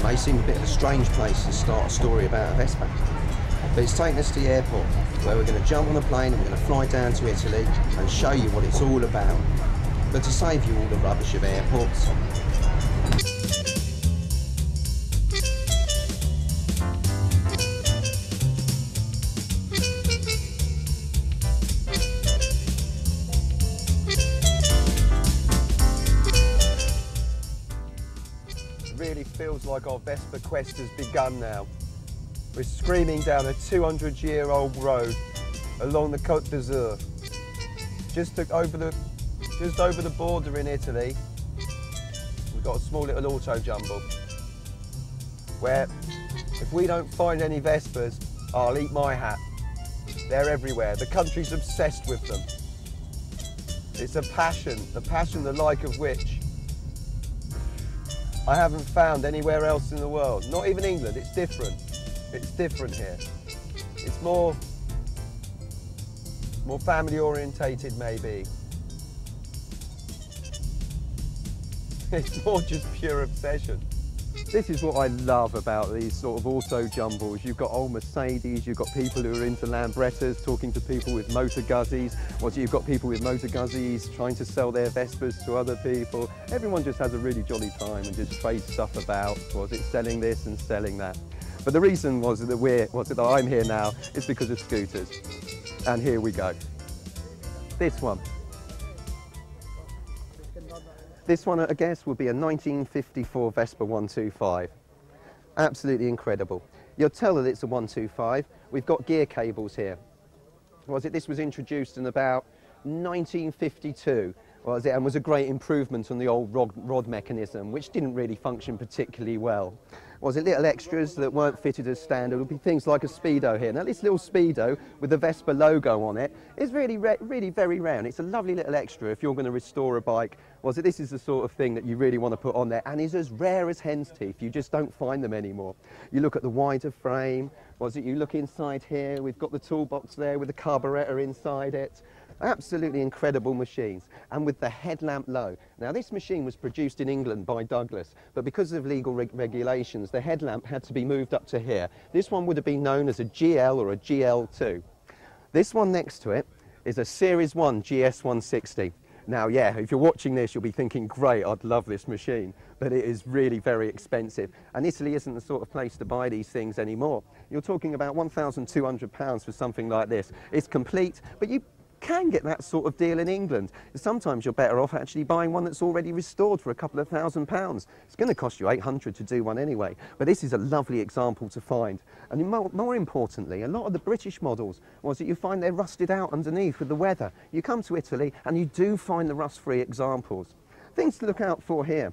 May seem a bit of a strange place to start a story about a Vespa, but it's taken us to the airport where we're going to jump on a plane and we're going to fly down to Italy and show you what it's all about. But to save you all the rubbish of airports, really feels like our Vespa quest has begun now. We're screaming down a 200-year-old road along the Côte d'Azur. Just over the border in Italy, we've got a small little auto jumble where if we don't find any Vespas, I'll eat my hat. They're everywhere. The country's obsessed with them. It's a passion, the like of which I haven't found anywhere else in the world. Not even England, it's different. It's different here. It's more family orientated maybe. It's more just pure obsession. This is what I love about these sort of auto jumbles. You've got old Mercedes, you've got people who are into Lambrettas talking to people with motor guzzies, or you've got people with motor guzzies trying to sell their Vespas to other people. Everyone just has a really jolly time and just trades stuff about, selling this and selling that. But the reason that I'm here now is because of scooters. And here we go. This one. This one, I guess, would be a 1954 Vespa 125. Absolutely incredible. You'll tell that it's a 125. We've got gear cables here. This was introduced in about 1952, and was a great improvement on the old rod mechanism, which didn't really function particularly well. Little extras that weren't fitted as standard would be things like a speedo here. Now this little speedo with the Vespa logo on it is really very rare, and it's a lovely little extra if you're going to restore a bike. This is the sort of thing that you really want to put on there, and is as rare as hen's teeth. You just don't find them anymore. You look at the wider frame, you look inside here, we've got the toolbox there with the carburetor inside it. Absolutely incredible machines, and with the headlamp low. Now this machine was produced in England by Douglas, but because of legal regulations, the headlamp had to be moved up to here. This one would have been known as a GL or a GL2. This one next to it is a Series 1 GS160. Now, yeah, if you're watching this, you'll be thinking, great, I'd love this machine, but it is really very expensive. And Italy isn't the sort of place to buy these things anymore. You're talking about £1,200 for something like this. It's complete, but you can get that sort of deal in England. Sometimes you're better off actually buying one that's already restored for a couple of £1,000s. It's going to cost you £800 to do one anyway, but this is a lovely example to find. And more importantly, a lot of the British models you find they're rusted out underneath with the weather. You come to Italy and you do find the rust-free examples. Things to look out for here: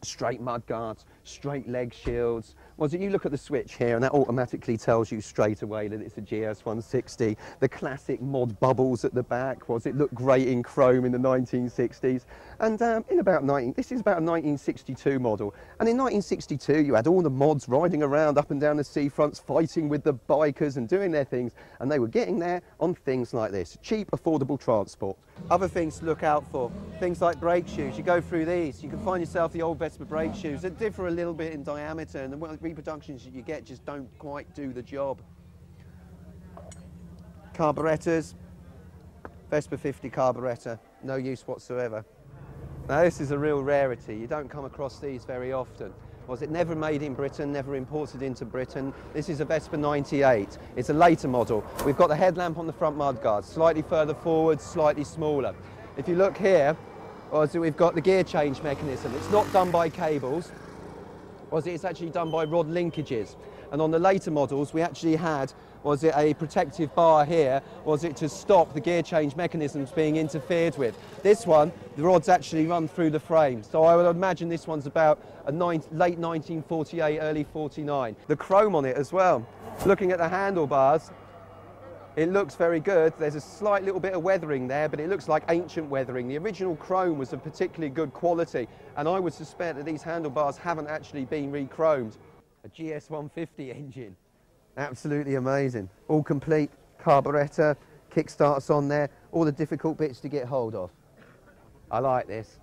straight mud guards, straight leg shields. You look at the switch here and that automatically tells you straight away that it's a GS160. The classic mod bubbles at the back, it looked great in chrome in the 1960s. And this is about a 1962 model. And in 1962 you had all the mods riding around up and down the seafronts, fighting with the bikers and doing their things. And they were getting there on things like this, cheap, affordable transport. Other things to look out for, things like brake shoes. You go through these, you can find yourself the old Vespa brake shoes that differ a little bit in diameter, and the reproductions that you get just don't quite do the job. Carburetors, Vespa 50 carburetor, no use whatsoever. Now this is a real rarity. You don't come across these very often. Never made in Britain, never imported into Britain. This is a Vespa 98. It's a later model. We've got the headlamp on the front mudguard, slightly further forward, slightly smaller. If you look here, we've got the gear change mechanism. It's not done by cables. It's actually done by rod linkages. And on the later models, we actually had a protective bar here, to stop the gear change mechanisms being interfered with. This one, the rods actually run through the frame. So I would imagine this one's about a late 1948, early 49. The chrome on it as well. Looking at the handlebars, it looks very good. There's a slight little bit of weathering there, but it looks like ancient weathering. The original chrome was of particularly good quality, and I would suspect that these handlebars haven't actually been re-chromed. A GS150 engine. Absolutely amazing. All complete, carburettor, kickstarts on there, all the difficult bits to get hold of. I like this.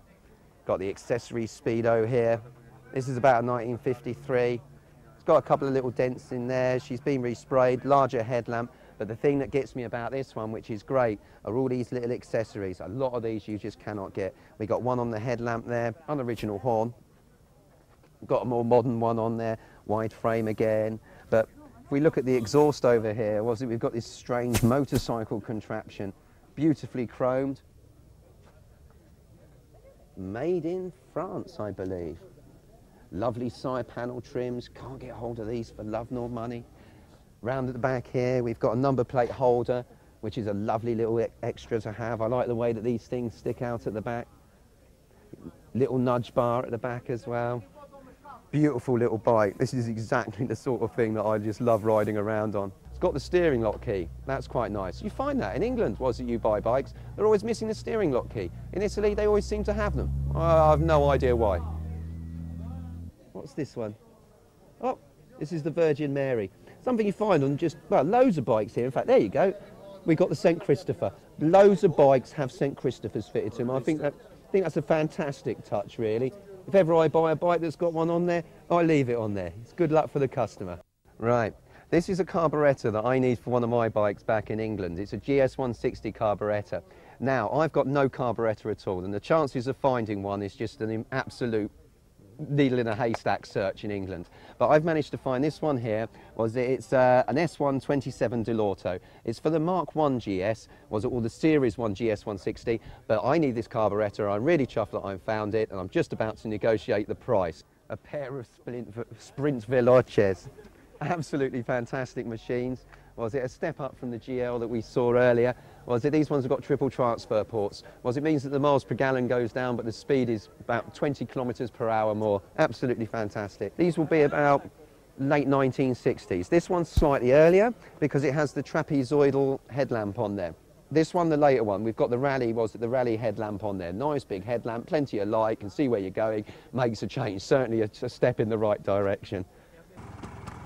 Got the accessory speedo here. This is about a 1953. It's got a couple of little dents in there. She's been resprayed, larger headlamp. But the thing that gets me about this one, which is great, are all these little accessories. A lot of these you just cannot get. We got one on the headlamp there, unoriginal horn. We've got a more modern one on there, wide frame again. But if we look at the exhaust over here, we've got this strange motorcycle contraption, beautifully chromed. Made in France, I believe. Lovely side panel trims, can't get hold of these for love nor money. Round at the back here, we've got a number plate holder, which is a lovely little extra to have. I like the way that these things stick out at the back. Little nudge bar at the back as well. Beautiful little bike. This is exactly the sort of thing that I just love riding around on. It's got the steering lock key. That's quite nice. You find that in England, you buy bikes, they're always missing the steering lock key. In Italy, they always seem to have them. I have no idea why. What's this one? Oh, this is the Virgin Mary. Something you find on loads of bikes here. In fact, there you go. We've got the St. Christopher. Loads of bikes have St. Christophers fitted to them. I think that's a fantastic touch, really. If ever I buy a bike that's got one on there, I leave it on there. It's good luck for the customer. Right, this is a carburettor that I need for one of my bikes back in England. It's a GS160 carburettor. Now, I've got no carburettor at all, and the chances of finding one is just an absolute needle in a haystack search in England. But I've managed to find this one here. It's an S127 Delorto. It's for the Mark 1 GS, or the Series 1 GS160, but I need this carburettor. I'm really chuffed that I've found it, and I'm just about to negotiate the price. A pair of Sprint Veloces. Absolutely fantastic machines. It a step up from the GL that we saw earlier? These ones have got triple transfer ports? It means that the miles per gallon goes down, but the speed is about 20 kilometres per hour more. Absolutely fantastic. These will be about late 1960s. This one's slightly earlier because it has the trapezoidal headlamp on there. This one, the later one, we've got the Rally headlamp on there. Nice big headlamp, plenty of light, can see where you're going, makes a change, certainly a step in the right direction.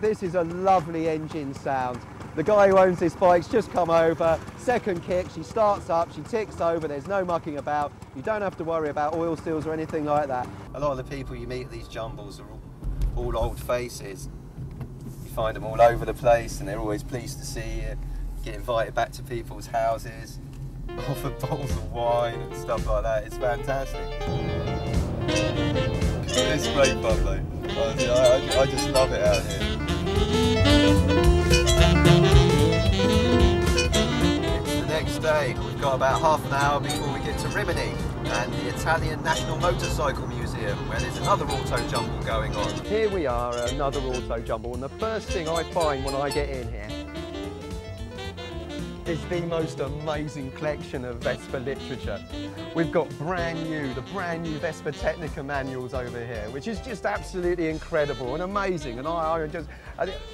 This is a lovely engine sound. The guy who owns this bike's just come over, second kick, she starts up, she ticks over, there's no mucking about. You don't have to worry about oil spills or anything like that. A lot of the people you meet at these jumbles are all old faces. You find them all over the place and they're always pleased to see you. Get invited back to people's houses, offered bottles of wine and stuff like that. It's fantastic. It's great fun though. Honestly, I just love it out here. It's the next day. We've got about half an hour before we get to Rimini and the Italian National Motorcycle Museum, where there's another auto jumble going on. Here we are at another auto jumble, and the first thing I find when I get in here is the most amazing collection of Vespa literature. We've got the brand new Vespa Technica manuals over here, which is just absolutely incredible and amazing. And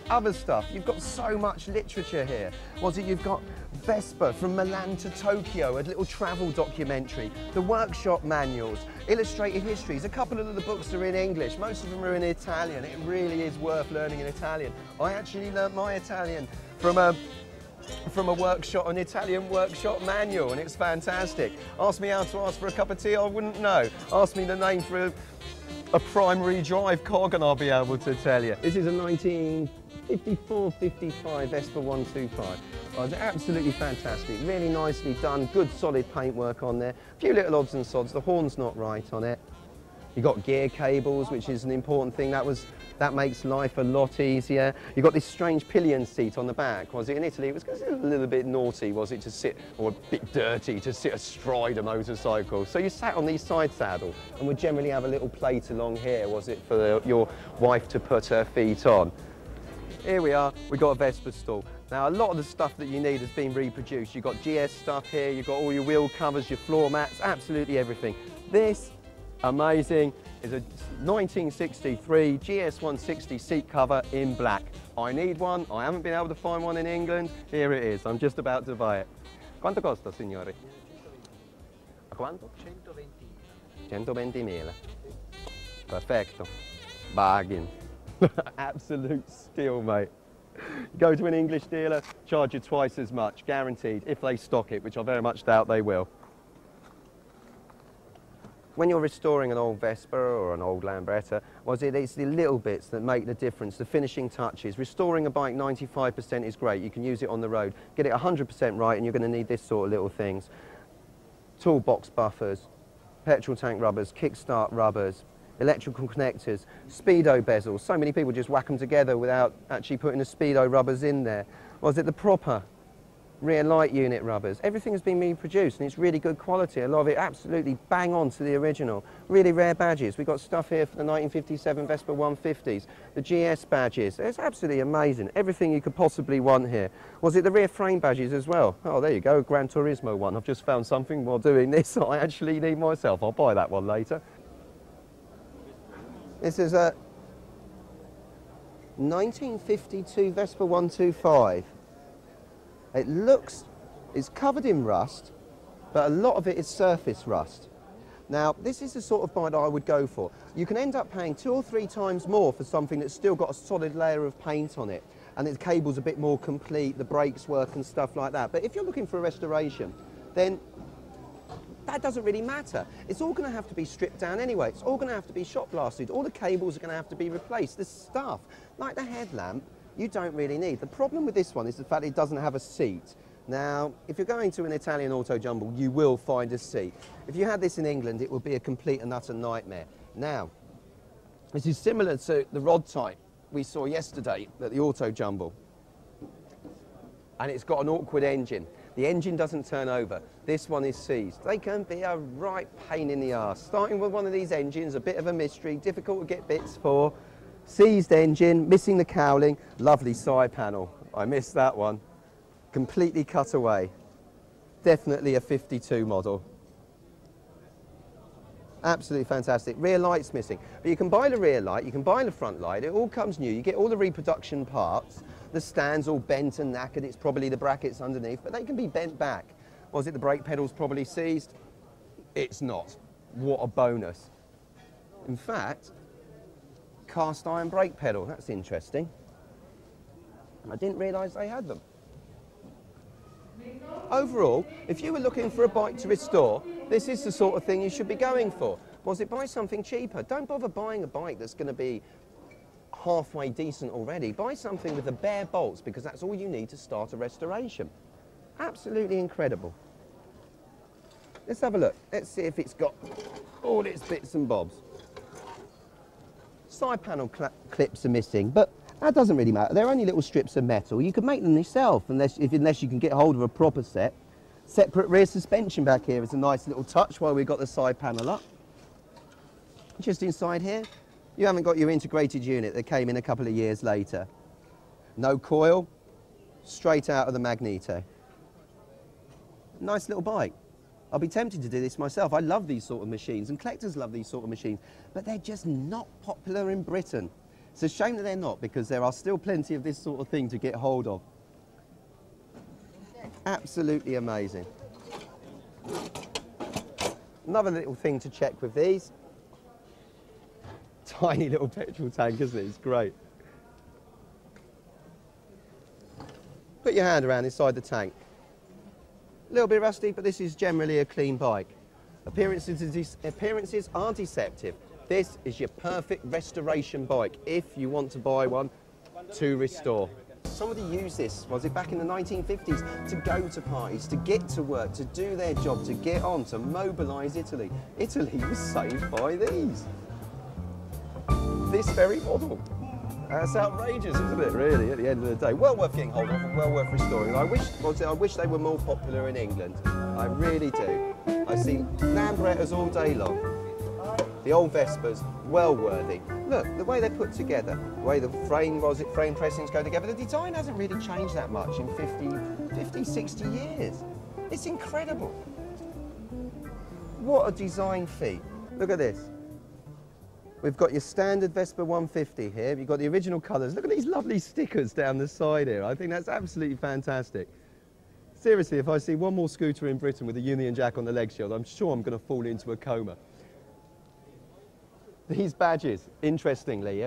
other stuff, you've got so much literature here. You've got Vespa from Milan to Tokyo, a little travel documentary, the workshop manuals, illustrated histories. A couple of the books are in English, most of them are in Italian. It really is worth learning in Italian. I actually learnt my Italian from an Italian workshop manual, and it's fantastic. Ask me how to ask for a cup of tea, I wouldn't know. Ask me the name for a primary drive cog and I'll be able to tell you. This is a 1954-55 Vespa 125. It's absolutely fantastic, really nicely done, good solid paintwork on there. A few little odds and sods, the horn's not right on it. You've got gear cables, which is an important thing. That makes life a lot easier. You've got this strange pillion seat on the back. In Italy? It was a little bit naughty, to sit, or a bit dirty, to sit astride a motorcycle. So you sat on these side saddles and would generally have a little plate along here, for your wife to put her feet on. Here we are, we've got a Vespa stall. Now, a lot of the stuff that you need has been reproduced. You've got GS stuff here, you've got all your wheel covers, your floor mats, absolutely everything. This, amazing, is a 1963 GS160 seat cover in black. I need one, I haven't been able to find one in England. Here it is, I'm just about to buy it. Quanto costa, signori? A quanto? 120.000. Perfetto. Bargain. Absolute steal, mate. Go to an English dealer, charge you twice as much, guaranteed, if they stock it, which I very much doubt they will. when you're restoring an old Vespa or an old Lambretta, it's the little bits that make the difference, the finishing touches. Restoring a bike 95% is great. You can use it on the road. Get it 100% right and you're going to need this sort of little things. Toolbox buffers, petrol tank rubbers, kickstart rubbers, electrical connectors, speedo bezels. So many people just whack them together without actually putting the speedo rubbers in there. The proper rear light unit rubbers. Everything has been reproduced and it's really good quality. A lot of it absolutely bang on to the original. Really rare badges. We've got stuff here for the 1957 Vespa 150s, the GS badges. It's absolutely amazing. Everything you could possibly want here. The rear frame badges as well? Oh, there you go, Gran Turismo one. I've just found something while doing this I actually need myself. I'll buy that one later. This is a 1952 Vespa 125. It's covered in rust, but a lot of it is surface rust. Now, this is the sort of bike that I would go for. You can end up paying 2 or 3 times more for something that's still got a solid layer of paint on it, and the cable's a bit more complete, the brakes work and stuff like that. But if you're looking for a restoration, then that doesn't really matter. It's all going to have to be stripped down anyway. It's all going to have to be shot blasted. All the cables are going to have to be replaced. The stuff, like the headlamp, you don't really need. The problem with this one is the fact it doesn't have a seat. Now, if you're going to an Italian auto jumble, you will find a seat. If you had this in England, it would be a complete and utter nightmare. Now, this is similar to the rod type we saw yesterday at the auto jumble. And it's got an awkward engine. The engine doesn't turn over. This one is seized. They can be a right pain in the arse. Starting with one of these engines, a bit of a mystery, difficult to get bits for. Seized engine, missing the cowling, lovely side panel. I missed that one. Completely cut away. Definitely a 52 model. Absolutely fantastic. Rear light's missing. But you can buy the rear light, you can buy the front light, it all comes new. You get all the reproduction parts. The stand's all bent and knackered, it's probably the brackets underneath, but they can be bent back. The brake pedal's probably seized? It's not. What a bonus. In fact, cast iron brake pedal, that's interesting. I didn't realise they had them. Overall, if you were looking for a bike to restore, this is the sort of thing you should be going for. Buy something cheaper. Don't bother buying a bike that's going to be halfway decent already. Buy something with the bare bolts because that's all you need to start a restoration. Absolutely incredible. Let's have a look. Let's see if it's got all its bits and bobs. Side panel clips are missing, but that doesn't really matter. They're only little strips of metal. You could make them yourself unless you can get hold of a proper set. Separate rear suspension back here is a nice little touch while we've got the side panel up. Just inside here, you haven't got your integrated unit that came in a couple of years later. No coil, straight out of the Magneto. Nice little bike. I'll be tempted to do this myself. I love these sort of machines, and collectors love these sort of machines, but they're just not popular in Britain. It's a shame that they're not, because there are still plenty of this sort of thing to get hold of. Absolutely amazing. Another little thing to check with these. Tiny little petrol tank, isn't it? It's great. Put your hand around inside the tank. A little bit rusty, but this is generally a clean bike. Appearances are deceptive. This is your perfect restoration bike if you want to buy one to restore. Somebody used this, back in the 1950s, to go to parties, to get to work, to do their job, to get on, to mobilise Italy. Italy was saved by these. This very model. That's outrageous, isn't it, really, at the end of the day? Well worth getting hold of and well worth restoring. I wish they were more popular in England. I really do. I see Lambrettas all day long. The old Vespas, well worthy. Look, the way they're put together, the way the frame pressings go together, the design hasn't really changed that much in 50, 60 years. It's incredible. What a design feat. Look at this. We've got your standard Vespa 150 here. You've got the original colours. Look at these lovely stickers down the side here. I think that's absolutely fantastic. Seriously, if I see one more scooter in Britain with a Union Jack on the leg shield, I'm sure I'm going to fall into a coma. These badges, interestingly,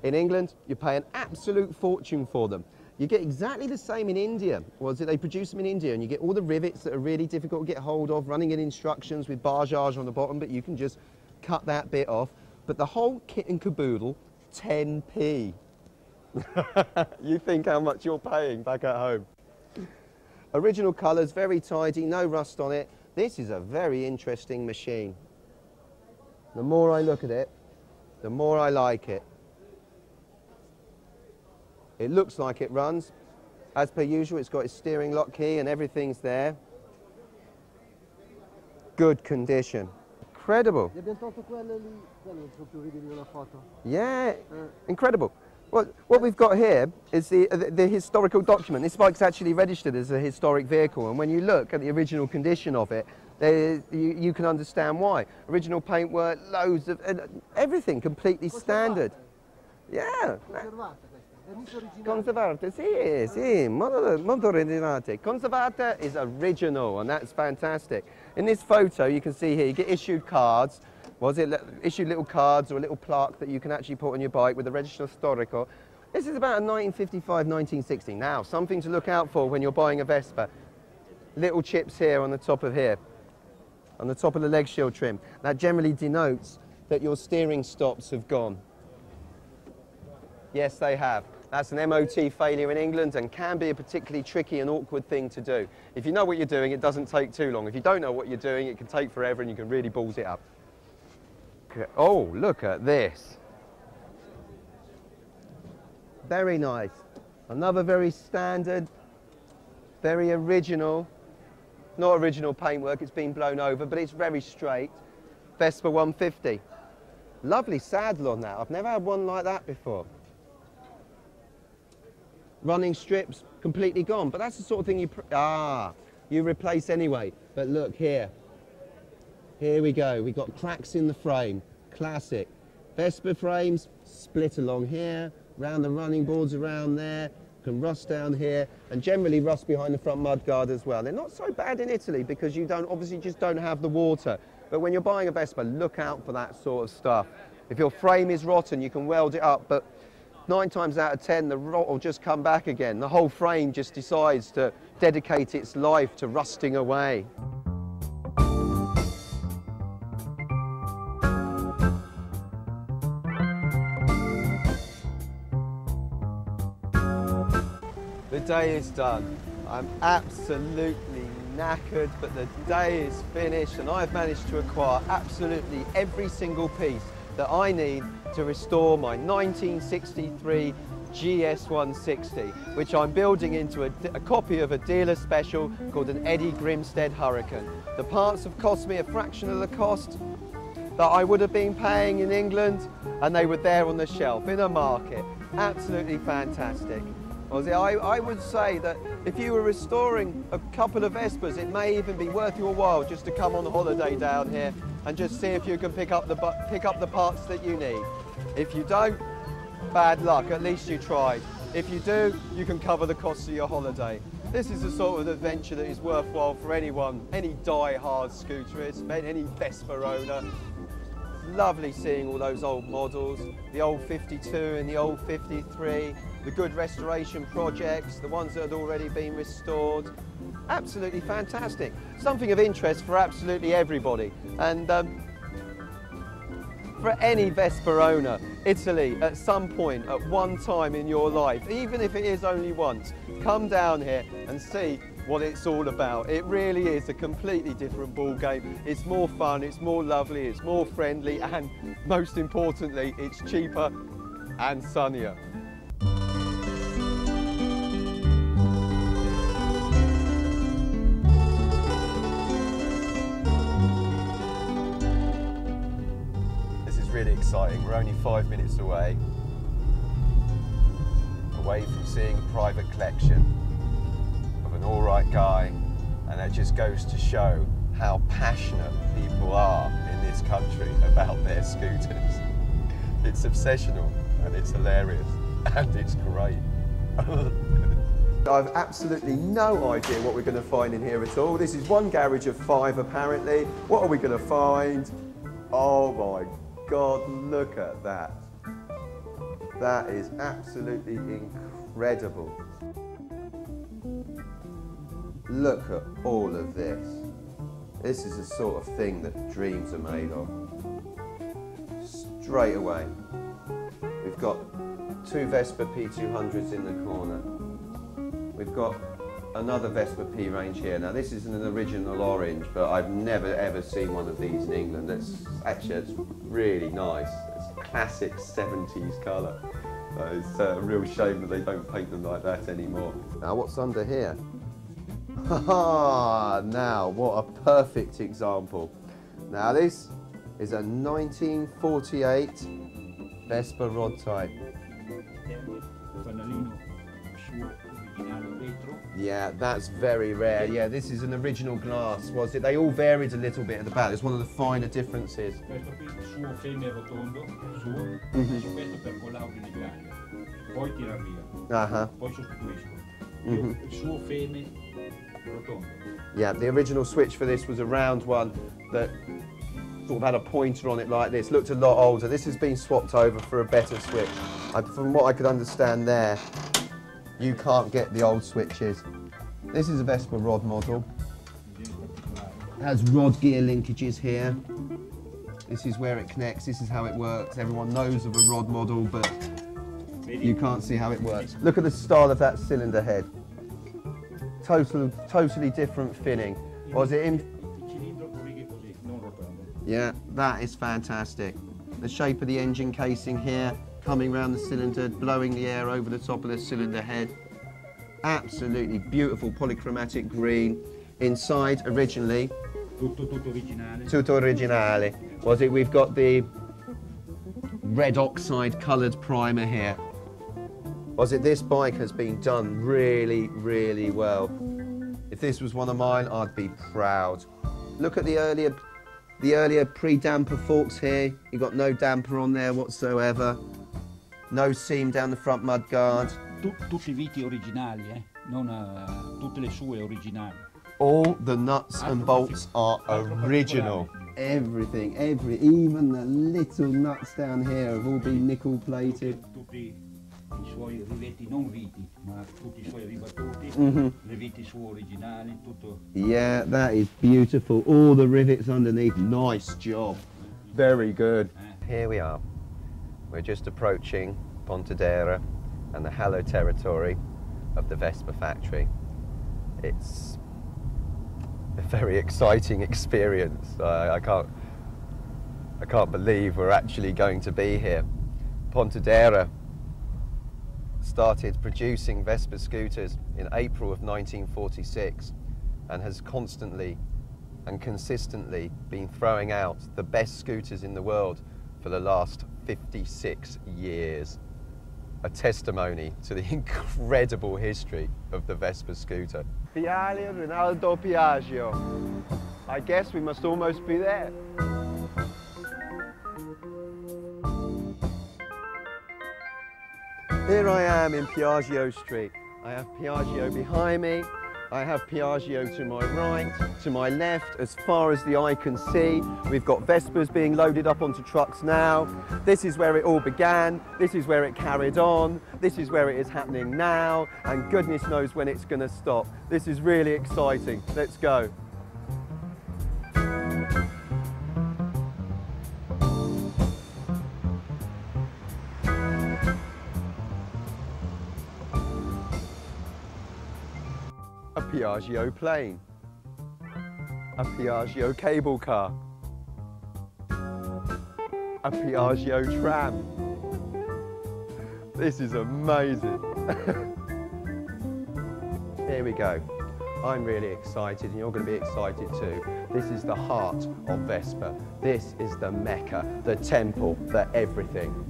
in England, you pay an absolute fortune for them. You get exactly the same in India. Was it? They produce them in India, and you get all the rivets that are really difficult to get hold of, running in instructions with barrage on the bottom, but you can just cut that bit off. But the whole kit and caboodle, 10p. You think how much you're paying back at home. Original colours, very tidy, no rust on it. This is a very interesting machine. The more I look at it, the more I like it. It looks like it runs. As per usual, it's got its steering lock key and everything's there. Good condition. Incredible. Yeah, incredible. What we've got here is the historical document. This bike's actually registered as a historic vehicle, and when you look at the original condition of it, you can understand why. Original paintwork, loads of everything completely standard. Yeah. Conservate, sì, molto originale. Conservate is original, and that's fantastic. In this photo, you can see here, you get issued cards. Issued little cards or a little plaque that you can actually put on your bike with the registro storico. This is about a 1955, 1960. Now, something to look out for when you're buying a Vespa. Little chips here on the top of here, on the top of the leg shield trim. That generally denotes that your steering stops have gone. Yes, they have. That's an MOT failure in England and can be a particularly tricky and awkward thing to do. If you know what you're doing, it doesn't take too long. If you don't know what you're doing, it can take forever and you can really balls it up. Oh, look at this. Very nice. Another very standard, very original. Not original paintwork, it's been blown over, but it's very straight. Vespa 150. Lovely saddle on that. I've never had one like that before. Running strips completely gone, but that's the sort of thing you replace anyway. But look here. Here we go. We've got cracks in the frame. Classic. Vespa frames split along here, round the running boards around there, can rust down here, and generally rust behind the front mudguard as well. They're not so bad in Italy because you obviously just don't have the water. But when you're buying a Vespa, look out for that sort of stuff. If your frame is rotten, you can weld it up, but 9 times out of 10, the rot will just come back again. The whole frame just decides to dedicate its life to rusting away. The day is done. I'm absolutely knackered, but the day is finished and I've managed to acquire absolutely every single piece that I need to restore my 1963 GS160, which I'm building into a copy of a dealer special called an Eddie Grimstead Hurricane. The parts have cost me a fraction of the cost that I would have been paying in England, and they were there on the shelf in a market. Absolutely fantastic. I would say that if you were restoring a couple of Vespas, it may even be worth your while just to come on holiday down here and just see if you can pick up the parts that you need. If you don't, bad luck, at least you tried. If you do, you can cover the costs of your holiday. This is the sort of adventure that is worthwhile for anyone, any die-hard scooterist, any Vespa owner. Lovely seeing all those old models, the old 52 and the old 53, the good restoration projects, the ones that had already been restored. Absolutely fantastic. Something of interest for absolutely everybody. And for any Vespa owner, Italy, at some point, at one time in your life, even if it is only once, come down here and see what it's all about. It really is a completely different ball game. It's more fun, it's more lovely, it's more friendly, and most importantly, it's cheaper and sunnier. This is really exciting. We're only 5 minutes away from seeing a private collection of an alright guy, and that just goes to show how passionate people are in this country about their scooters. It's obsessional and it's hilarious and it's great. I've absolutely no idea what we're going to find in here at all. This is one garage of 5 apparently. What are we going to find? Oh my God, look at that. That is absolutely incredible. incredible. Look at all of this. This is the sort of thing that dreams are made of. Straight away. We've got two Vespa P200s in the corner. We've got another Vespa P range here. Now this isn't an original orange, but I've never ever seen one of these in England. It's really nice. It's a classic 70s colour. So it's a real shame that they don't paint them like that anymore. Now what's under here? Haha! Now what a perfect example. Now this is a 1948 Vespa rod type. Yeah, that's very rare. Yeah, this is an original glass, was it? They all varied a little bit at the back. It's one of the finer differences. Questo qui, suo feme rotondo, suo, su questo percolavo in Italia, poi tira via, poi sostituisco. Il suo feme rotondo. Yeah, the original switch for this was a round one that sort of had a pointer on it like this. Looked a lot older. This has been swapped over for a better switch. From what I could understand there, you can't get the old switches. This is a Vespa rod model. It has rod gear linkages here. This is where it connects, this is how it works. Everyone knows of a rod model, but you can't see how it works. Look at the style of that cylinder head. Totally different finning. Was it in? Yeah, that is fantastic. The shape of the engine casing here, coming around the cylinder, blowing the air over the top of the cylinder head. Absolutely beautiful polychromatic green. Inside, originally, tutto originale. Was it? We've got the red oxide coloured primer here. Was it? This bike has been done really, really well. If this was one of mine, I'd be proud. Look at the earlier pre-damper forks here. You've got no damper on there whatsoever. No seam down the front mudguard. Tutti i viti originali, non tutte le sue originali. All the nuts and bolts are original. Everything, even the little nuts down here have all been nickel plated. Tutti I suoi rivetti, non viti, ma tutti I suoi ribattuti, le viti sue originali, tutto. Yeah, that is beautiful. All the rivets underneath, nice job. Very good. Here we are. We're just approaching Pontedera and the hallowed territory of the Vespa factory. It's a very exciting experience. I can't believe we're actually going to be here. Pontedera started producing Vespa scooters in April of 1946 and has constantly and consistently been throwing out the best scooters in the world for the last 56 years. A testimony to the incredible history of the Vespa scooter. Viale Rinaldo Piaggio. I guess we must almost be there. Here I am in Piaggio Street. I have Piaggio behind me. I have Piaggio to my right, to my left, as far as the eye can see. We've got Vespas being loaded up onto trucks now. This is where it all began. This is where it carried on. This is where it is happening now. And goodness knows when it's going to stop. This is really exciting. Let's go. A Piaggio plane, a Piaggio cable car, a Piaggio tram. This is amazing. Here we go. I'm really excited and you're going to be excited too. This is the heart of Vespa. This is the Mecca, the temple, the everything.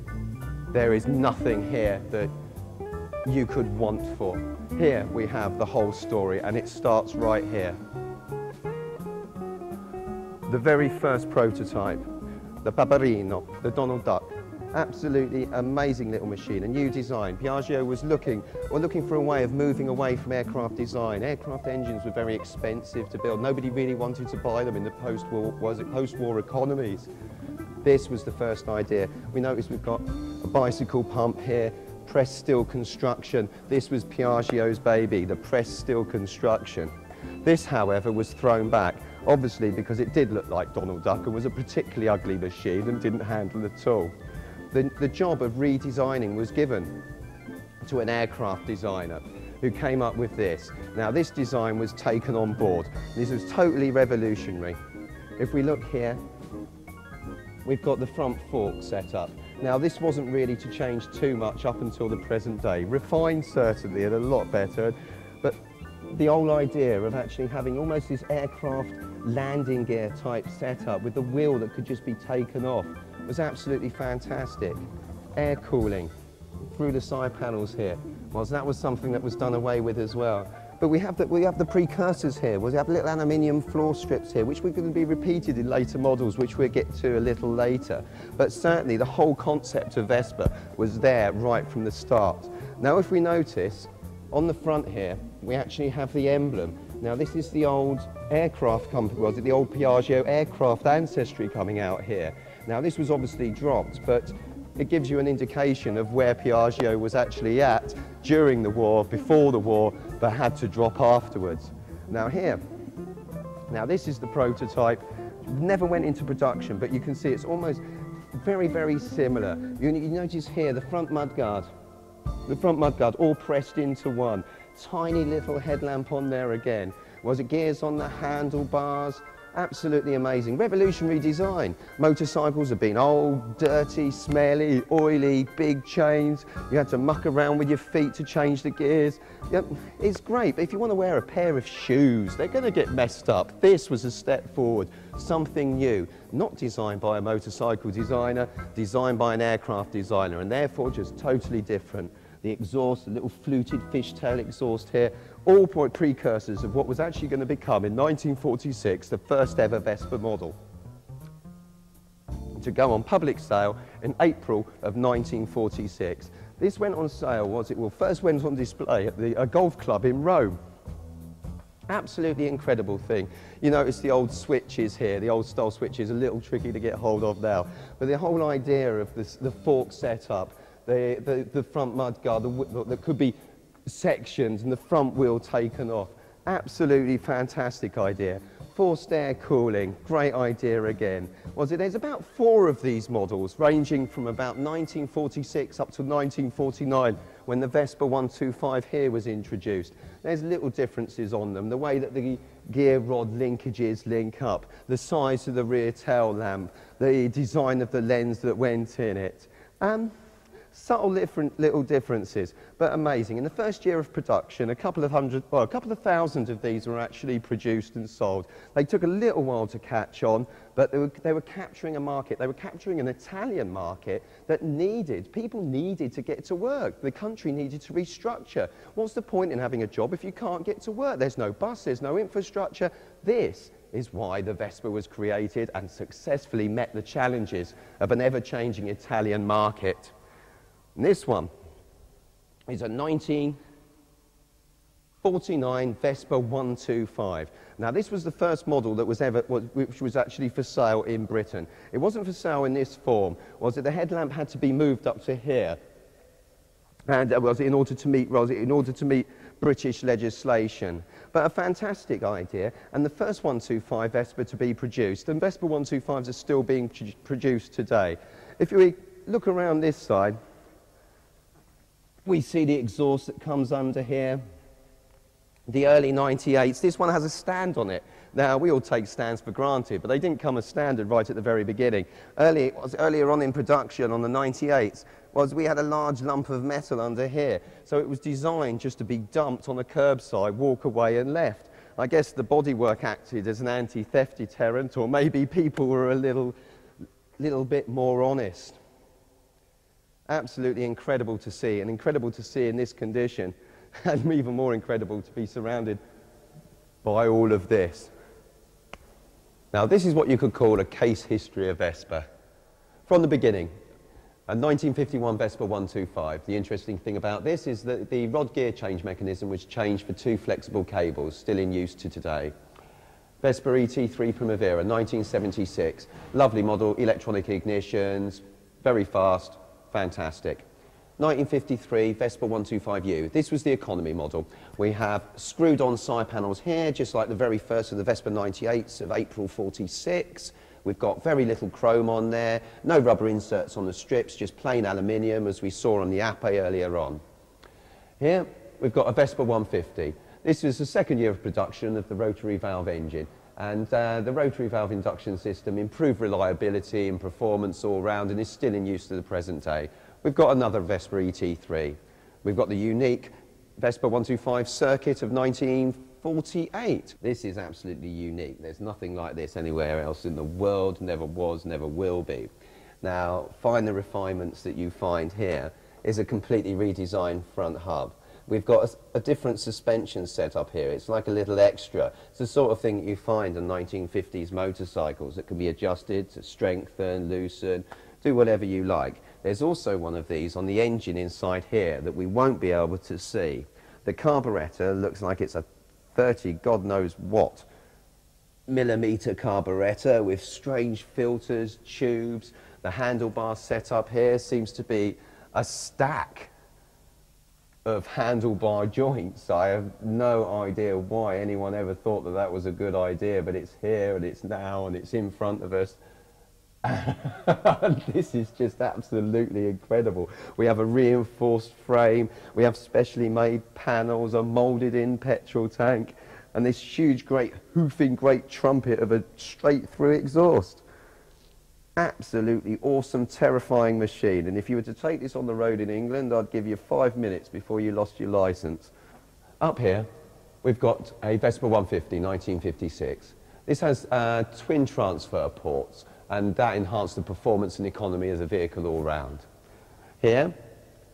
There is nothing here that you could want for. Here we have the whole story and it starts right here. The very first prototype, the Paperino, the Donald Duck. Absolutely amazing little machine, a new design. Piaggio was looking for a way of moving away from aircraft design. Aircraft engines were very expensive to build. Nobody really wanted to buy them in the post-war economies. This was the first idea. We notice we've got a bicycle pump here, pressed steel construction. This was Piaggio's baby, the pressed steel construction. This, however, was thrown back, obviously because it did look like Donald Duck and was a particularly ugly machine and didn't handle at all. The job of redesigning was given to an aircraft designer who came up with this. Now, this design was taken on board. This was totally revolutionary. If we look here, we've got the front fork set up. Now, this wasn't really to change too much up until the present day. Refined, certainly, and a lot better. But the whole idea of actually having almost this aircraft landing gear type setup with the wheel that could just be taken off was absolutely fantastic. Air cooling through the side panels here, that was something that was done away with as well. But we have the precursors here. We have little aluminium floor strips here, which we're going to be repeated in later models, which we'll get to a little later. But certainly the whole concept of Vespa was there right from the start. Now, if we notice, on the front here, we actually have the emblem. Now, this is the old aircraft company, was it the old Piaggio aircraft ancestry coming out here. Now, this was obviously dropped, but it gives you an indication of where Piaggio was actually at during the war, before the war, but had to drop afterwards. Now here, this is the prototype. Never went into production, but you can see it's almost very, very similar. You notice here the front mudguard all pressed into one. Tiny little headlamp on there again. Was it gears on the handlebars? Absolutely amazing. Revolutionary design. Motorcycles have been old, dirty, smelly, oily, big chains. You had to muck around with your feet to change the gears. Yep, it's great, but if you want to wear a pair of shoes, they're going to get messed up. This was a step forward, something new, not designed by a motorcycle designer, designed by an aircraft designer, and therefore just totally different. The exhaust, the little fluted fishtail exhaust here, all precursors of what was actually going to become, in 1946, the first ever Vespa model, to go on public sale in April of 1946. This went on sale, first went on display at a golf club in Rome. Absolutely incredible thing. You notice the old switches here, the old style switches, a little tricky to get hold of now. But the whole idea of the fork setup, the front mudguard that could be sections and the front wheel taken off. Absolutely fantastic idea. Forced air cooling, great idea again. There's about 4 of these models, ranging from about 1946 up to 1949, when the Vespa 125 here was introduced. There's little differences on them, the way that the gear rod linkages link up, the size of the rear tail lamp, the design of the lens that went in it. Subtle little differences, but amazing. In the first year of production, a couple of thousand of these were actually produced and sold. They took a little while to catch on, but they were capturing a market. They were capturing an Italian market that people needed to get to work. The country needed to restructure. What's the point in having a job if you can't get to work? There's no bus, there's no infrastructure. This is why the Vespa was created and successfully met the challenges of an ever-changing Italian market. And this one is a 1949 Vespa 125. Now, this was the first model that which was actually for sale in Britain. It wasn't for sale in this form. The headlamp had to be moved up to here, and in order to meet British legislation. But a fantastic idea, and the first 125 Vespa to be produced, and Vespa 125s are still being produced today. If we look around this side, we see the exhaust that comes under here. The early 98s, this one has a stand on it. Now, we all take stands for granted, but they didn't come as standard right at the very beginning. Earlier on in production, on the 98s, we had a large lump of metal under here. So it was designed just to be dumped on the curbside, walk away and left. I guess the bodywork acted as an anti-theft deterrent, or maybe people were a little bit more honest. Absolutely incredible to see, and incredible to see in this condition, and even more incredible to be surrounded by all of this. Now, this is what you could call a case history of Vespa. From the beginning, a 1951 Vespa 125. The interesting thing about this is that the rod gear change mechanism was changed for 2 flexible cables, still in use to today. Vespa ET3 Primavera, 1976. Lovely model, electronic ignitions, very fast. Fantastic. 1953 Vespa 125U. This was the economy model. We have screwed-on side panels here, just like the very first of the Vespa 98s of April 46. We've got very little chrome on there, no rubber inserts on the strips, just plain aluminium, as we saw on the Ape earlier on. Here, we've got a Vespa 150. This is the second year of production of the rotary valve engine. And the rotary valve induction system improved reliability and performance all round and is still in use to the present day. We've got another Vespa ET3. We've got the unique Vespa 125 circuit of 1948. This is absolutely unique. There's nothing like this anywhere else in the world, never was, never will be. Now, find the refinements that you find here is a completely redesigned front hub. We've got a different suspension setup here. It's like a little extra. It's the sort of thing that you find on 1950s motorcycles that can be adjusted to strengthen, loosen, do whatever you like. There's also one of these on the engine inside here that we won't be able to see. The carburettor looks like it's a 30 God knows what millimeter carburettor with strange filters, tubes. The handlebar setup here seems to be a stack of handlebar joints. I have no idea why anyone ever thought that that was a good idea, but it's here and it's now and it's in front of us. This is just absolutely incredible. We have a reinforced frame, we have specially made panels, a moulded in petrol tank, and this huge great hoofing great trumpet of a straight through exhaust. Absolutely awesome, terrifying machine. And if you were to take this on the road in England, I'd give you 5 minutes before you lost your license. Up here, we've got a Vespa 150, 1956. This has twin transfer ports, and that enhanced the performance and economy of the vehicle all round. Here,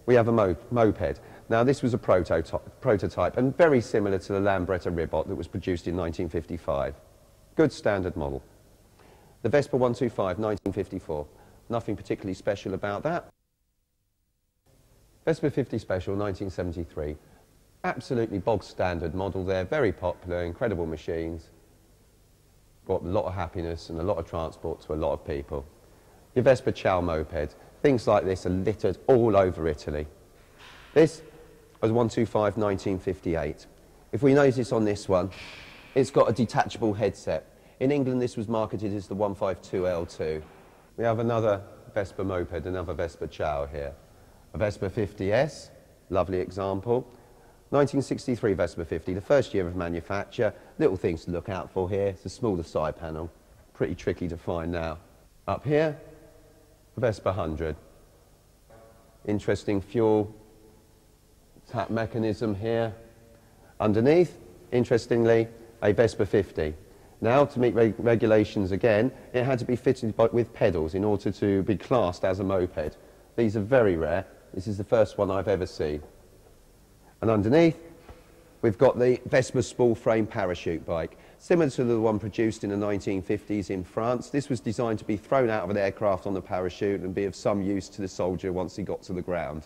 we have a moped. Now, this was a prototype and very similar to the Lambretta Ribot that was produced in 1955. Good standard model. The Vespa 125, 1954. Nothing particularly special about that. Vespa 50 Special, 1973. Absolutely bog standard model there, very popular, incredible machines. Brought a lot of happiness and a lot of transport to a lot of people. Your Vespa Ciao moped. Things like this are littered all over Italy. This was 125, 1958. If we notice on this one, it's got a detachable headset. In England, this was marketed as the 152L2. We have another Vespa moped, another Vespa Ciao here. A Vespa 50S, lovely example. 1963 Vespa 50, the first year of manufacture. Little things to look out for here. It's a smaller side panel. Pretty tricky to find now. Up here, a Vespa 100. Interesting fuel tap mechanism here. Underneath, interestingly, a Vespa 50. Now, to meet regulations again, it had to be fitted with pedals in order to be classed as a moped. These are very rare. This is the first one I've ever seen. And underneath, we've got the Vespa spool frame parachute bike. Similar to the one produced in the 1950s in France, this was designed to be thrown out of an aircraft on the parachute and be of some use to the soldier once he got to the ground.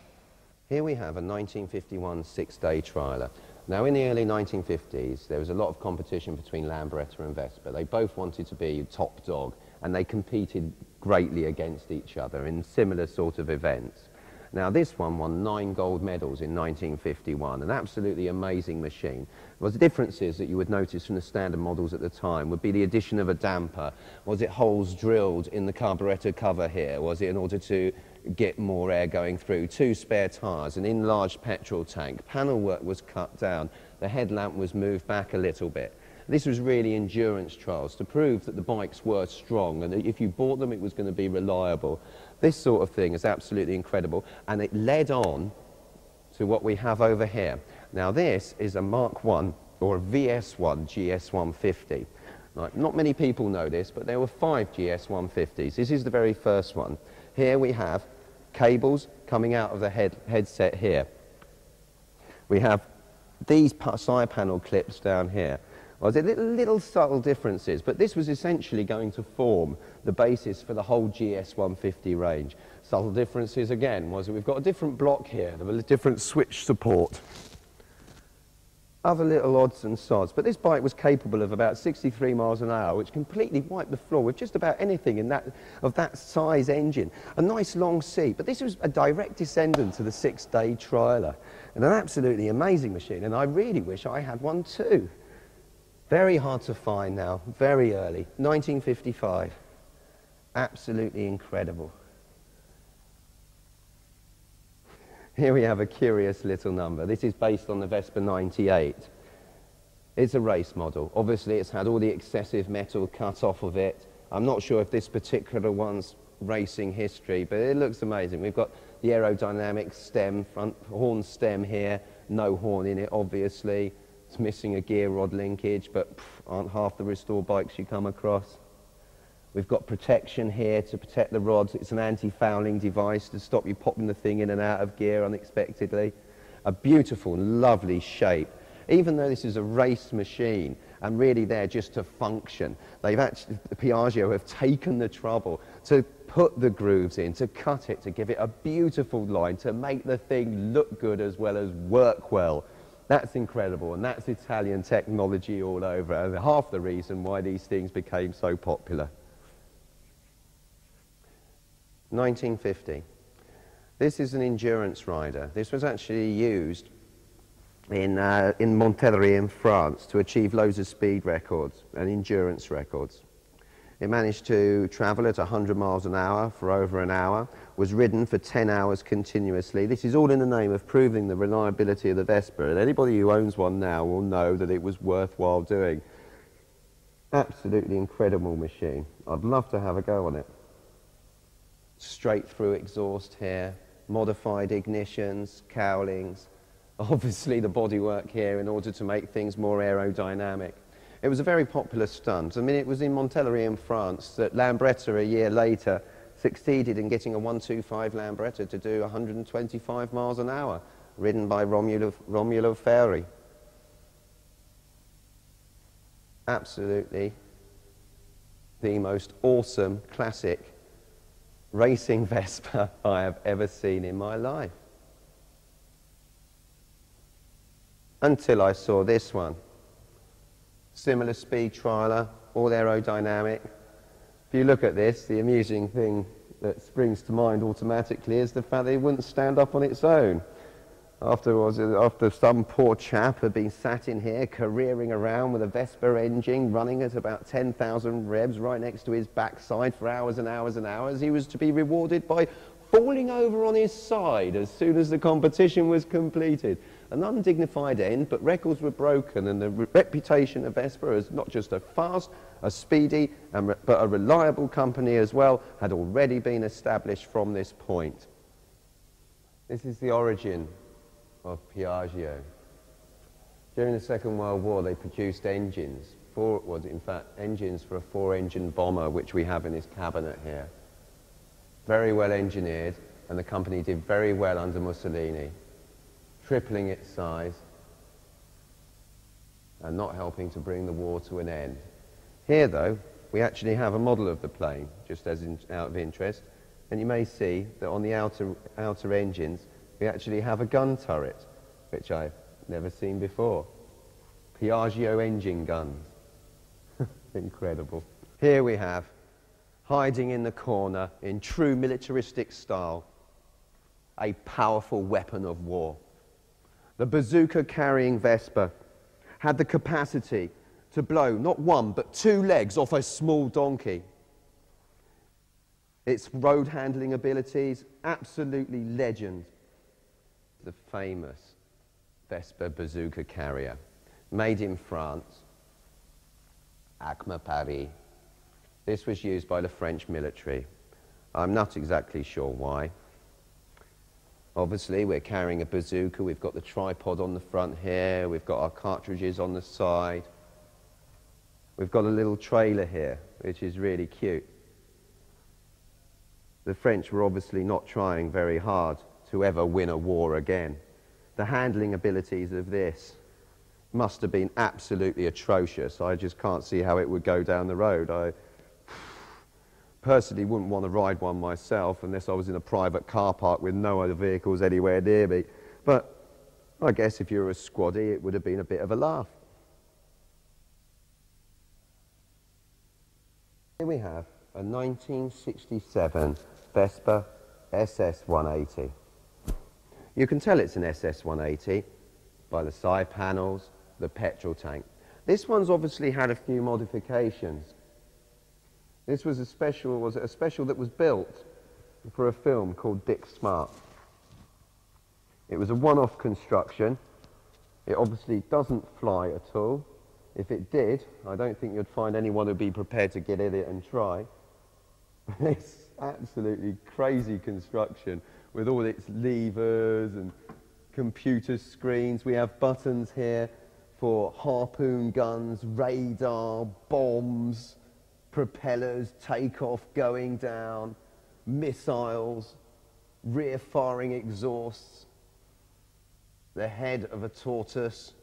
Here we have a 1951 six-day trialer. Now, in the early 1950s, there was a lot of competition between Lambretta and Vespa. They both wanted to be top dog, and they competed greatly against each other in similar sort of events. Now, this one won 9 gold medals in 1951, an absolutely amazing machine. Well, the differences that you would notice from the standard models at the time would be the addition of a damper. Was it holes drilled in the carburettor cover here? Was it in order to get more air going through? 2 spare tyres, an enlarged petrol tank, panel work was cut down, the headlamp was moved back a little bit. This was really endurance trials to prove that the bikes were strong and that if you bought them it was going to be reliable. This sort of thing is absolutely incredible, and it led on to what we have over here. Now, this is a Mark I or a VS1 GS150. Right, not many people know this, but there were 5 GS150s. This is the very first one. Here we have cables coming out of the headset here. We have these side panel clips down here. Well, there's little subtle differences, but this was essentially going to form the basis for the whole GS150 range. Subtle differences again was that we've got a different block here, a different switch support. other little odds and sods. But this bike was capable of about 63 miles an hour, which completely wiped the floor with just about anything in of that size engine. A nice long seat, but this was a direct descendant to the 6-day trialer. And an absolutely amazing machine, and I really wish I had one too. Very hard to find now, very early, 1955. Absolutely incredible. Here we have a curious little number. This is based on the Vespa 98. It's a race model. Obviously, it's had all the excessive metal cut off of it. I'm not sure if this particular one's racing history, but it looks amazing. We've got the aerodynamic stem, front horn stem here, no horn in it, obviously. It's missing a gear rod linkage, but aren't half the restore bikes you come across. We've got protection here to protect the rods. It's an anti-fouling device to stop you popping the thing in and out of gear unexpectedly. A beautiful, lovely shape. Even though this is a race machine and really there just to function, they've actually, Piaggio have taken the trouble to put the grooves in, to cut it, to give it a beautiful line, to make the thing look good as well as work well. That's incredible, and that's Italian technology all over, and half the reason why these things became so popular. 1950. This is an endurance rider. This was actually used in Montellerie in France to achieve loads of speed records and endurance records. It managed to travel at 100 miles an hour for over an hour, was ridden for 10 hours continuously. This is all in the name of proving the reliability of the Vespa, and anybody who owns one now will know that it was worthwhile doing. Absolutely incredible machine. I'd love to have a go on it. Straight through exhaust here, modified ignitions, cowlings, obviously the bodywork here in order to make things more aerodynamic. It was a very popular stunt. I mean, it was in Montellerie in France that Lambretta a year later succeeded in getting a 125 Lambretta to do 125 miles an hour, ridden by Romulo Ferri. Absolutely the most awesome classic racing Vespa I have ever seen in my life. Until I saw this one. Similar speed trialer, all aerodynamic. If you look at this, the amusing thing that springs to mind automatically is the fact that it wouldn't stand up on its own. After some poor chap had been sat in here careering around with a Vespa engine running at about 10,000 revs right next to his backside for hours and hours and hours, he was to be rewarded by falling over on his side as soon as the competition was completed. An undignified end, but records were broken, and the reputation of Vespa as not just a fast, a speedy, but a reliable company as well had already been established from this point. This is the origin of Piaggio. During the Second World War, they produced engines, engines for a 4-engine bomber, which we have in this cabinet here. Very well engineered, and the company did very well under Mussolini, tripling its size and not helping to bring the war to an end. Here, though, we actually have a model of the plane, just as out of interest, and you may see that on the outer engines, we actually have a gun turret, which I've never seen before. Piaggio engine guns. Incredible. Here we have, hiding in the corner in true militaristic style, a powerful weapon of war. The bazooka-carrying Vespa had the capacity to blow not one but 2 legs off a small donkey. Its road handling abilities, absolutely legend. The famous Vespa bazooka carrier, made in France, Acme Paris. This was used by the French military. I'm not exactly sure why. Obviously, we're carrying a bazooka. We've got the tripod on the front here. We've got our cartridges on the side. We've got a little trailer here, which is really cute. The French were obviously not trying very hard to ever win a war again. The handling abilities of this must have been absolutely atrocious. I just can't see how it would go down the road. I personally wouldn't want to ride one myself unless I was in a private car park with no other vehicles anywhere near me. But I guess if you were a squaddy, it would have been a bit of a laugh. Here we have a 1967 Vespa SS180. You can tell it's an SS180 by the side panels, the petrol tank. This one's obviously had a few modifications. This was a special that was built for a film called Dick Smart. It was a one-off construction. It obviously doesn't fly at all. If it did, I don't think you'd find anyone who'd be prepared to get in it and try. It's absolutely crazy construction with all its levers and computer screens. We have buttons here for harpoon guns, radar, bombs, propellers, takeoff, going down, missiles, rear firing exhausts, the head of a tortoise.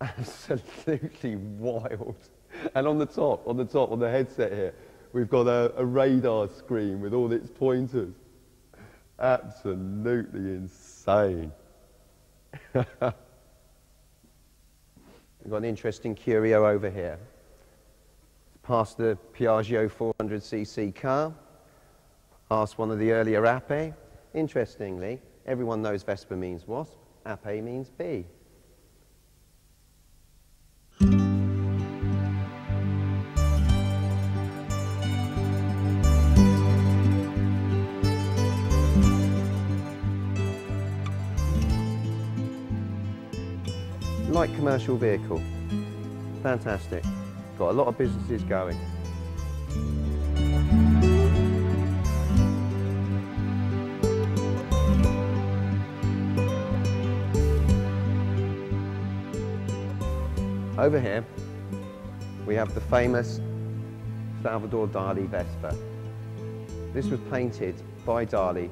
Absolutely wild. And on the top, on the headset here, we've got a radar screen with all its pointers. Absolutely insane. We've got an interesting curio over here. It's past the Piaggio 400cc car, past one of the earlier Ape. Interestingly, everyone knows Vespa means wasp, Ape means bee. Light commercial vehicle. Fantastic. Got a lot of businesses going. Over here, we have the famous Salvador Dali Vespa. This was painted by Dali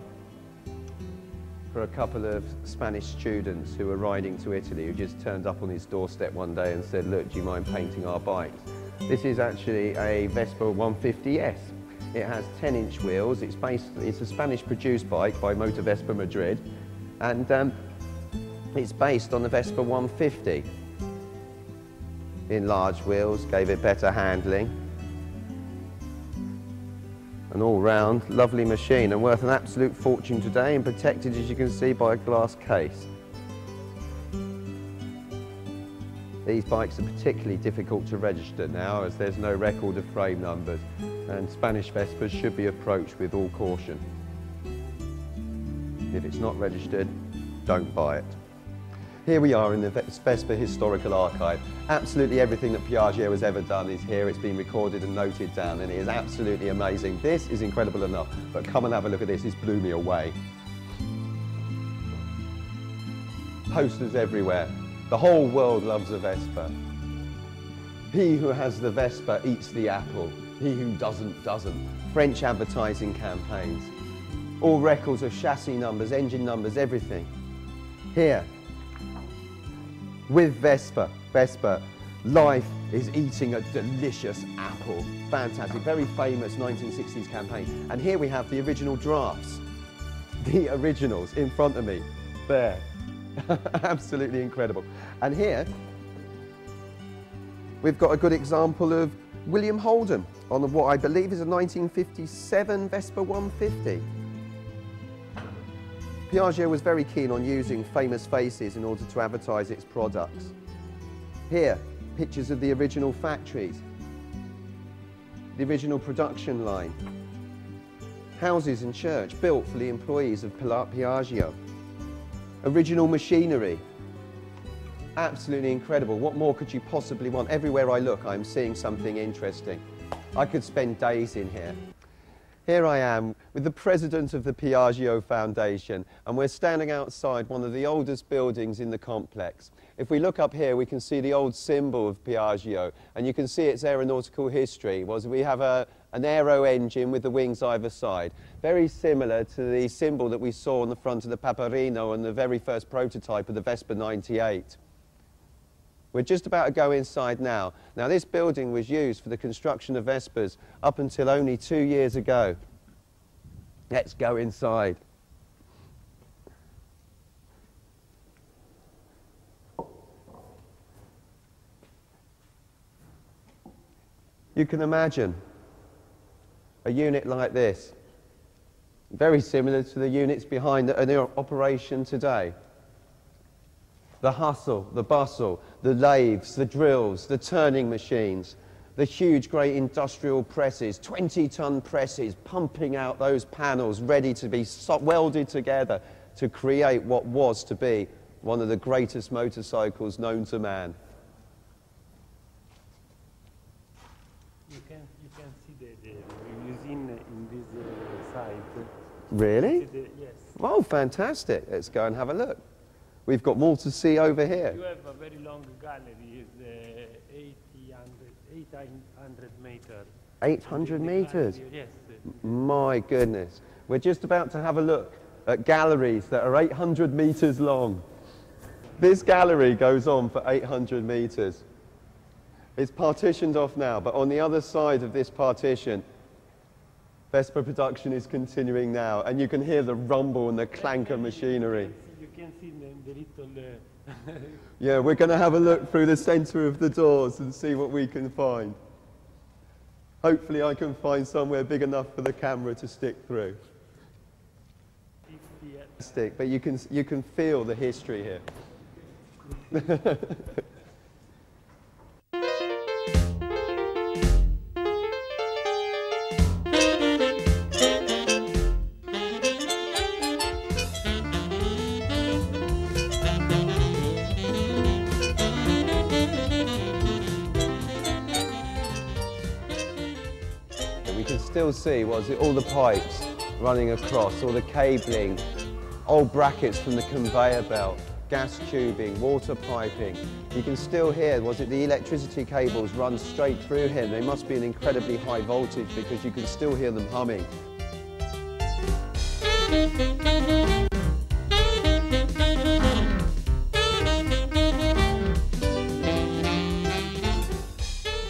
for a couple of Spanish students who were riding to Italy, who just turned up on his doorstep one day and said, look, do you mind painting our bikes? This is actually a Vespa 150S. It has 10-inch wheels. It's a Spanish-produced bike by Motor Vespa Madrid, and it's based on the Vespa 150. Enlarged wheels, gave it better handling. An all-round lovely machine and worth an absolute fortune today, and protected, as you can see, by a glass case. These bikes are particularly difficult to register now, as there's no record of frame numbers, and Spanish Vespas should be approached with all caution. If it's not registered, don't buy it. Here we are in the Vespa Historical Archive. Absolutely everything that Piaggio has ever done is here. It's been recorded and noted down, and it is absolutely amazing. This is incredible enough, but come and have a look at this. This blew me away. Posters everywhere. The whole world loves a Vespa. He who has the Vespa eats the apple. He who doesn't, doesn't. French advertising campaigns. All records of chassis numbers, engine numbers, everything. Here. With Vespa, life is eating a delicious apple. Fantastic, very famous 1960s campaign. And here we have the original drafts, the originals in front of me, there. Absolutely incredible. And here, we've got a good example of William Holden on what I believe is a 1957 Vespa 150. Piaggio was very keen on using famous faces in order to advertise its products. Here, pictures of the original factories, the original production line, houses and church built for the employees of Piaggio, original machinery. Absolutely incredible. What more could you possibly want? Everywhere I look, I'm seeing something interesting. I could spend days in here. Here I am with the president of the Piaggio Foundation, and we're standing outside one of the oldest buildings in the complex. If we look up here, we can see the old symbol of Piaggio, and you can see its aeronautical history. We have an aero engine with the wings either side, very similar to the symbol that we saw on the front of the Paperino and the very first prototype of the Vespa 98. We're just about to go inside now. Now, this building was used for the construction of Vespas up until only 2 years ago. Let's go inside. You can imagine a unit like this, very similar to the units behind that are in operation today. The hustle, the bustle, the lathes, the drills, the turning machines, the huge great industrial presses, 20-ton presses pumping out those panels ready to be welded together to create what was to be one of the greatest motorcycles known to man. You can see the museum in this site. Really? Yes. Oh, fantastic. Let's go and have a look. We've got more to see over here. You have a very long gallery, it's 800 meters. 800 meters? Yes. My goodness. We're just about to have a look at galleries that are 800 meters long. This gallery goes on for 800 meters. It's partitioned off now, but on the other side of this partition, Vespa production is continuing now, and you can hear the rumble and the clank of machinery. You can see the little... Yeah, we're going to have a look through the center of the doors and see what we can find. Hopefully I can find somewhere big enough for the camera to stick through. But you can feel the history here. We can still see all the pipes running across, all the cabling, old brackets from the conveyor belt, gas tubing, water piping. You can still hear, the electricity cables run straight through here. They must be an incredibly high voltage because you can still hear them humming.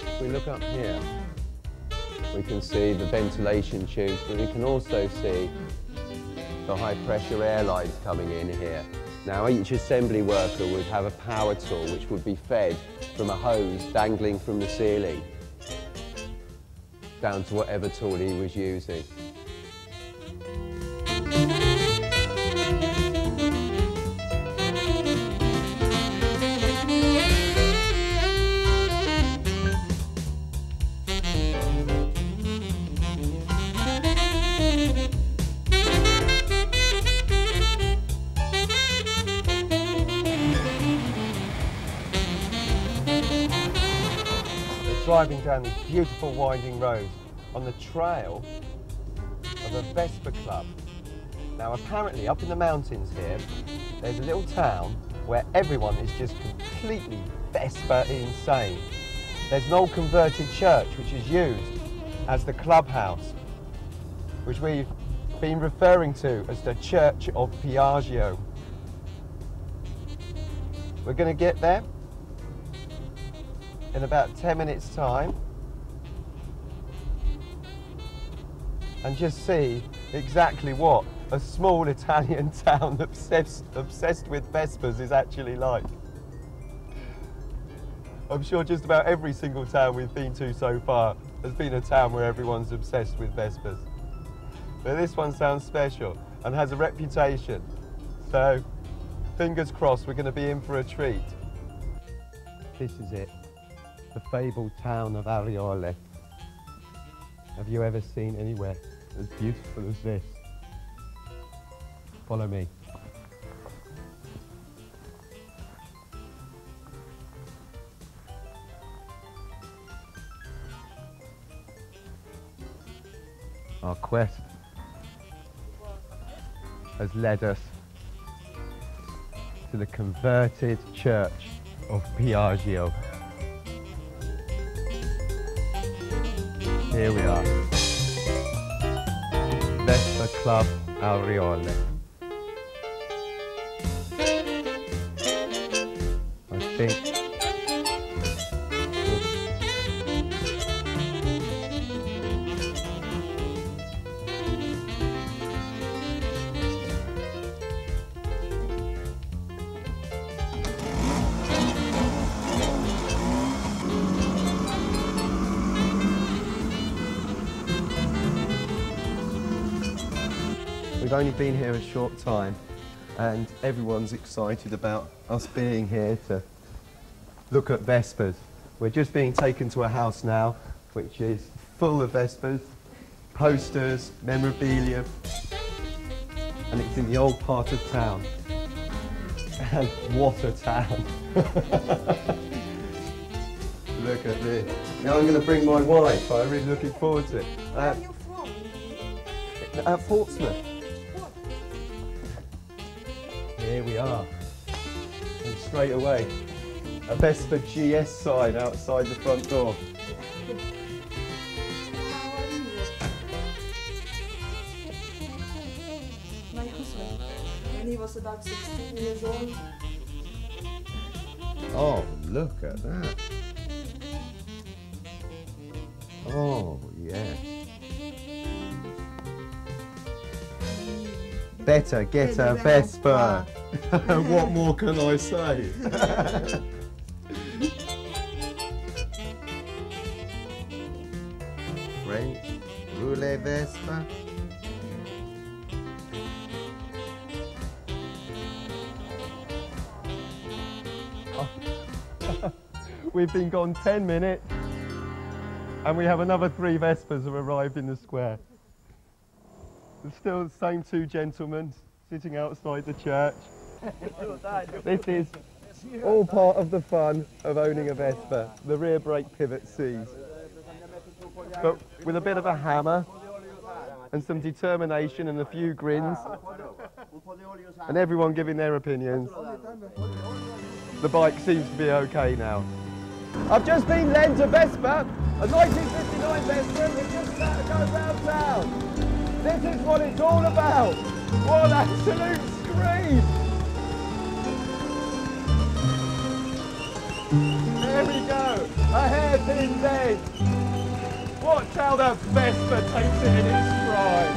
If we look up here, we can see the ventilation tubes, but we can also see the high pressure air lines coming in here. Now each assembly worker would have a power tool which would be fed from a hose dangling from the ceiling down to whatever tool he was using. Driving down these beautiful winding roads on the trail of a Vespa club. Now apparently up in the mountains here, there's a little town where everyone is just completely Vespa insane. There's an old converted church which is used as the clubhouse, which we've been referring to as the Church of Piaggio. We're going to get there in about 10 minutes time and just see exactly what a small Italian town obsessed with Vespas is actually like. I'm sure just about every single town we've been to so far has been a town where everyone's obsessed with Vespas. But this one sounds special and has a reputation, so fingers crossed we're going to be in for a treat. This is it. The fabled town of Ariole. Have you ever seen anywhere as beautiful as this? Follow me. Our quest has led us to the converted church of Piaggio. Here we are, Vespa Club Ariole. I think We've only been here a short time and everyone's excited about us being here to look at Vespas. We're just being taken to a house now which is full of Vespas, posters, memorabilia, and it's in the old part of town. And what a town! Look at this. Now I'm going to bring my wife. I'm really looking forward to it. Where are you from? Portsmouth. Here we are. And straight away, a Vespa GS sign outside the front door. How are you? My husband, when he was about 16 years old. Oh, look at that. Oh, yeah. Better get a Vespa. What more can I say? French roulette Vespa. We've been gone 10 minutes and we have another 3 Vespas have arrived in the square. There's still the same 2 gentlemen sitting outside the church. This is all part of the fun of owning a Vespa. The rear brake pivot sees. But with a bit of a hammer and some determination and a few grins and everyone giving their opinions, the bike seems to be okay now. I've just been lent a Vespa, a 1959 Vespa, and we're just about to go round town. This is what it's all about. What an absolute scream! There we go, a hairpin's edge. Watch how the Vespa takes it in its stride.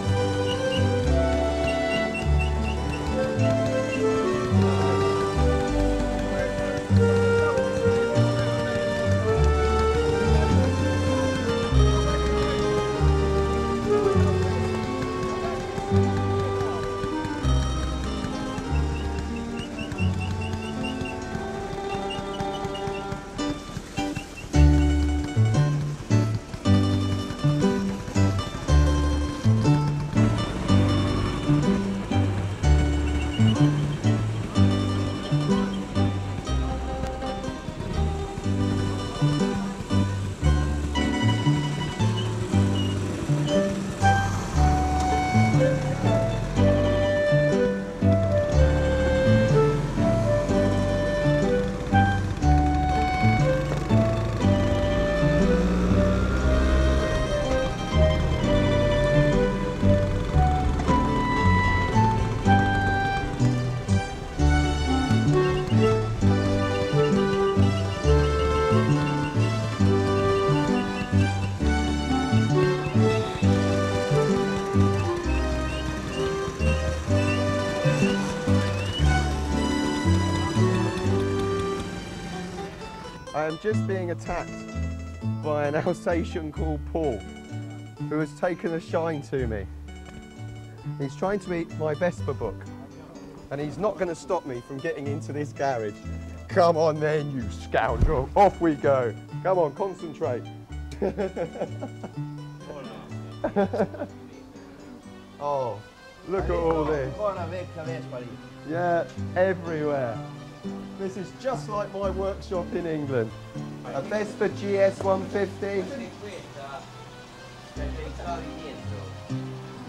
I am just being attacked by an Alsatian called Paul, who has taken a shine to me. He's trying to eat my Vespa book, and he's not going to stop me from getting into this garage. Come on then, you scoundrel. Off we go. Come on, concentrate. Oh, look at all this. Yeah, everywhere. This is just like my workshop in England. A Vespa GS 150.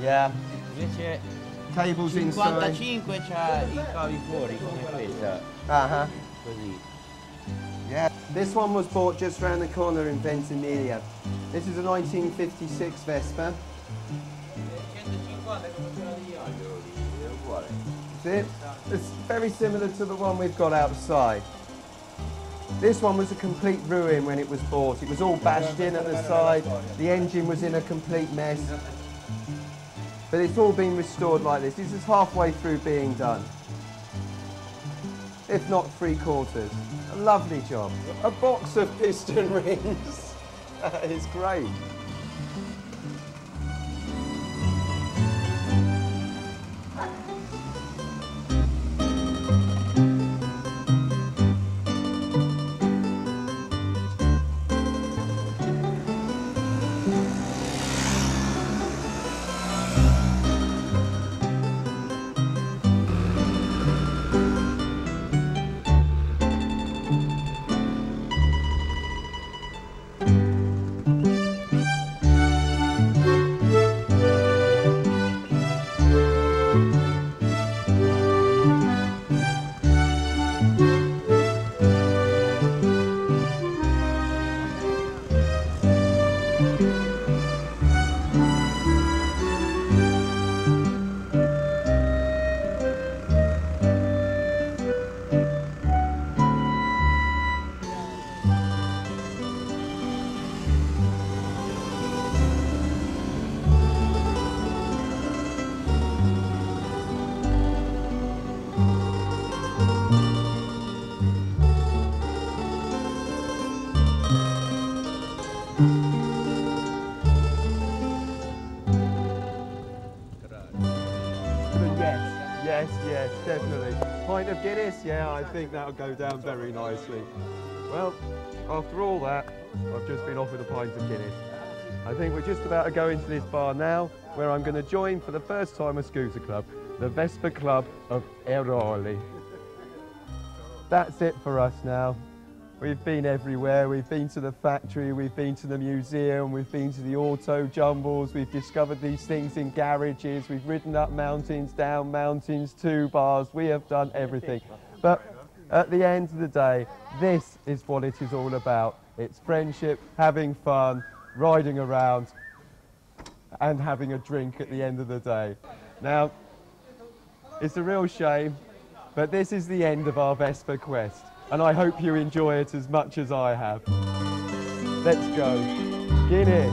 Yeah. Cables inside. 55 c'ha I cavi fuori come questa. Uh-huh. Così. Yeah. This one was bought just round the corner in Ventimiglia. This is a 1956 Vespa. 150 come quella di oggi, è uguale. That's it. It's very similar to the one we've got outside. This one was a complete ruin when it was bought. It was all bashed in at the side. The engine was in a complete mess. But it's all been restored like this. This is halfway through being done. If not 3/4. A lovely job. A box of piston rings. That is great. pint of Guinness? Yeah, I think that'll go down very nicely. Well, after all that, I've just been offered a pint of Guinness. I think we're just about to go into this bar now, where I'm going to join for the first time a scooter club, the Vespa Club of Eroli. That's it for us now. We've been everywhere. We've been to the factory, we've been to the museum, we've been to the auto jumbles, we've discovered these things in garages, we've ridden up mountains, down mountains, to bars, we have done everything. But at the end of the day, this is what it is all about. It's friendship, having fun, riding around and having a drink at the end of the day. Now, it's a real shame, but this is the end of our Vespa quest, and I hope you enjoy it as much as I have. Let's go. Guinness.